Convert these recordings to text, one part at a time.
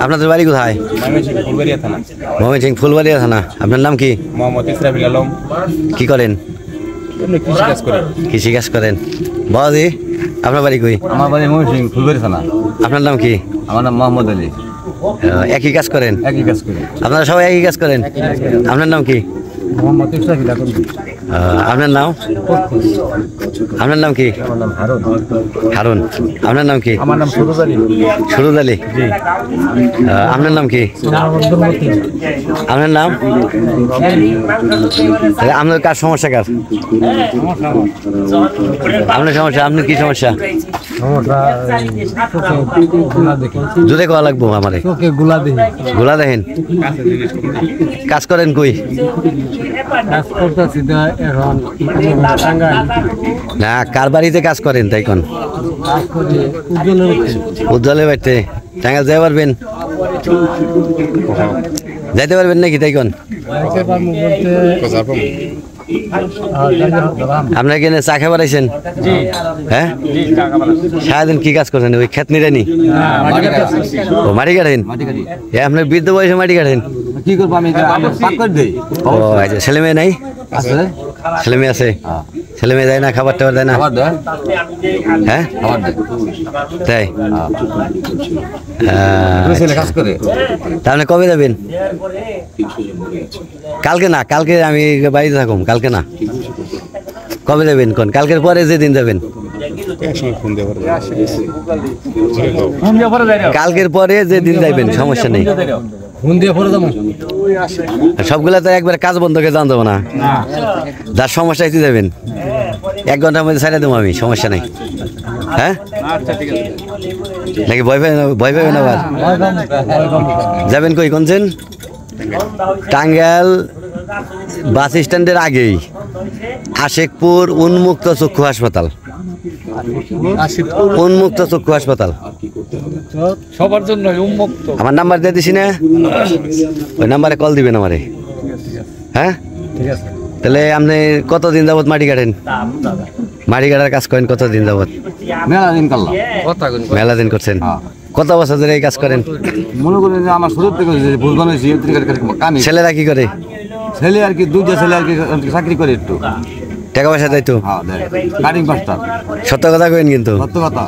আপনাদের বাড়ি কোথায়? ময়মনসিংহ ফুলবাড়িয়া থানা। আপনার নাম কি? মোহাম্মদ ইসরাফিল আলম। কি করেন? কৃষিকাজ করেন। বাবাজি, আপনার বাড়ি কই? আমার বাড়ি ময়মনসিংহ ফুলবাড়ি থানা। আপনার নাম কি? আমার নাম মোহাম্মদ আলী। একই কাজ করেন? একই কাজ করি। আপনারা সবাই একই কাজ করেন? আপনার নাম কি? মোহাম্মদ ইসরাফিল আলম। আপনার নাম? আপনার নাম কি? আমার নাম হারুন। হারুন। আপনার নাম কি? আমার নাম সুরজ আলী। সুরজ আলী। আপনার নাম কি? আপনার নাম? আপনার কার সমস্যা? কার আপনার সমস্যা? আপনার কি সমস্যা? জোরে কোয়া লাগবো আমারে। গোলা দেখেন। কাজ করেন কই? না, কার বাড়িতে কাজ করেন? তাই কোন উজ্জ্বলের বাড়িতে? টাঙ্গাইল যাইতে পারবেন? যাইতে পারবেন নাকি? তাই কোন আপনার কেন চা খাবার আইছেন? হ্যাঁ, সারাদিন কি কাজ করছেন? ওই খেত নিরানি? ও মাটি কাটেন? আপনার বৃদ্ধ বয়সে মাটি কাটেন? কি করবো আমি? ও আচ্ছা, ছেলে মেয়ে নাই? ছেলে মেয়ে আছে? ছেলে মেয়ে দেয় না? খাবার টাবার দেয় না? হ্যাঁ, তাই? কাজ করে। তাহলে কবে যাবেন? কালকে না, কালকে আমি বাড়িতে থাকুম। কালকে না, কবে যাবেন? কোন কালকের পরে যেদিন যাবেন? কালকের পরে যেদিন যাইবেন, সমস্যা নেই। সবগুলা তো একবার কাজ বন্ধ করে জান দেবো না। যার সমস্যা হইতে যাবেন, 1 ঘন্টার মধ্যে ছাড়া দেবো আমি, সমস্যা নেই। হ্যাঁ, নাকি ভয় পাবেন আবার? যাবেন কই? কোনছেন? টাঙ্গাইল বাস স্ট্যান্ডের আগেই আশেকপুর উন্মুক্ত চক্ষু হাসপাতাল। উন্মুক্ত চক্ষু হাসপাতাল সবার জন্য উন্মুক্ত। আমার নাম্বার দিয়ে দিছি না? ওই নাম্বারে কল দিবেন আমারে। হ্যাঁ, তাহলে আপনি কতদিন যাবত মাটি কাটেন? মাটি কাটার কাজ করেন কতদিন যাবত? মেলা দিন করলাম। মেলা দিন করছেন? কত বছর ধরে এই কাজ করেন? মনে করেন যে আমার শুরু থেকে বুঝবানো কামি। ছেলেরা কি করে? ছেলে আর কি, দুইটা ছেলে আর কি চাকরি করে একটু। টাকা পয়সা দেয় তো? Cutting master. সত্য কথা কইন কিন্তু। সত্য কথা।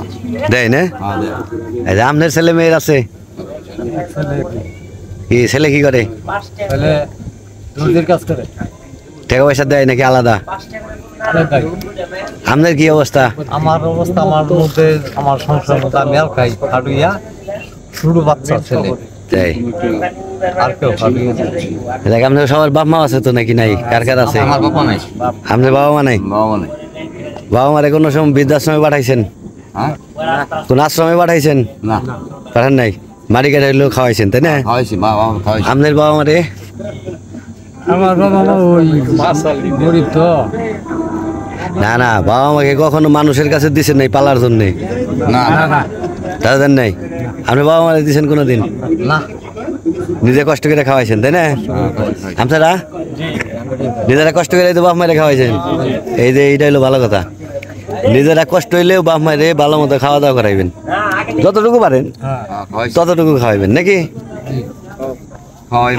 দেয় না? দেয়। এই যে আপনার ছেলে মেয়ের আছে? কি ছেলে কি করে? ছেলে রোজের কাজ করে। টাকা পয়সা দেয় নাকি আলাদা? আপনার কি অবস্থা? আমার অবস্থা, আমার মধ্যে আমার সংসার মধ্যে আমি আর খাই খাটুইয়া শুরু বাচ্চা ছেলে। তাই? আর কেউ খাটুইয়া। দেখ, আপনার সবার বাপ মা আছে তো নাকি নাই? কার কার আছে? আমার বাবা নাই। আপনার বাবা মা নাই? বাবা নাই। বাবা মারে কোনো সময় বৃদ্ধাশ্রমে পাঠাইছেন? হ্যাঁ, কোন আশ্রমে পাঠাইছেন? না পাঠান নাই? মারি কাটা হইলেও খাওয়াইছেন, তাই না? খাওয়াইছি, বাবা খাওয়াইছি। আপনার বাবা মারে? আমার বাবা মা ওই গরিব তো। না না, বাবা মাকে কখনো মানুষের কাছে দিচ্ছেন নাই পালার জন্য? না না তারা দেন নাই? আপনি বাবা মারে দিচ্ছেন কোনোদিন? না। নিজে কষ্ট করে খাওয়াইছেন, তাই না? আপনারা নিজেরা কষ্ট করে তো বাপ মারে খাওয়াইছেন। এই যে এইটা হলো ভালো কথা। নিজেরা কষ্ট হইলেও বাপ মারে ভালো মতো খাওয়া দাওয়া করাইবেন, যতটুকু পারেন ততটুকু খাওয়াইবেন নাকি?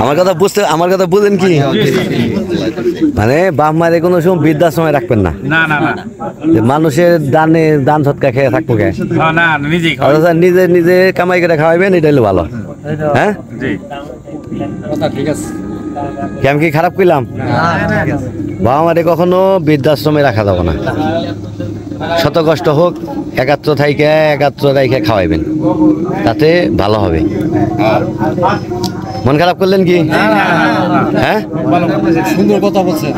আমার কথা বুঝেন কি? মানে বাপ মারে কোনো সময় বৃদ্ধাশ্রমে রাখবেন না। মানুষের দান সৎকার খেয়ে থাকবো কে? নিজে নিজে কামাই করে খাওয়াইবেন, এটা হলো ভালো। হ্যাঁ, আমি কি খারাপ কইলাম? বাবা মারে কখনো বৃদ্ধাশ্রমে রাখা যাবে না। শত কষ্ট হোক, একাত্র রাইখে খাওয়াইবেন, তাতে ভালো হবে। মন খারাপ করলেন কি? হ্যাঁ, সুন্দর কথা বলছেন।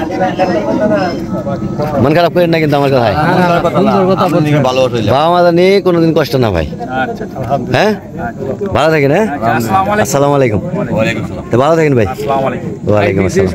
মন খারাপ করেন না কিন্তু আমার কথায়। বাবা মা জানি কোনোদিন কষ্ট না ভাই। হ্যাঁ, ভালো থাকেন। হ্যাঁ, আসসালামু আলাইকুম। ভালো থাকেন ভাই। ওয়ালাইকুম আসসালাম।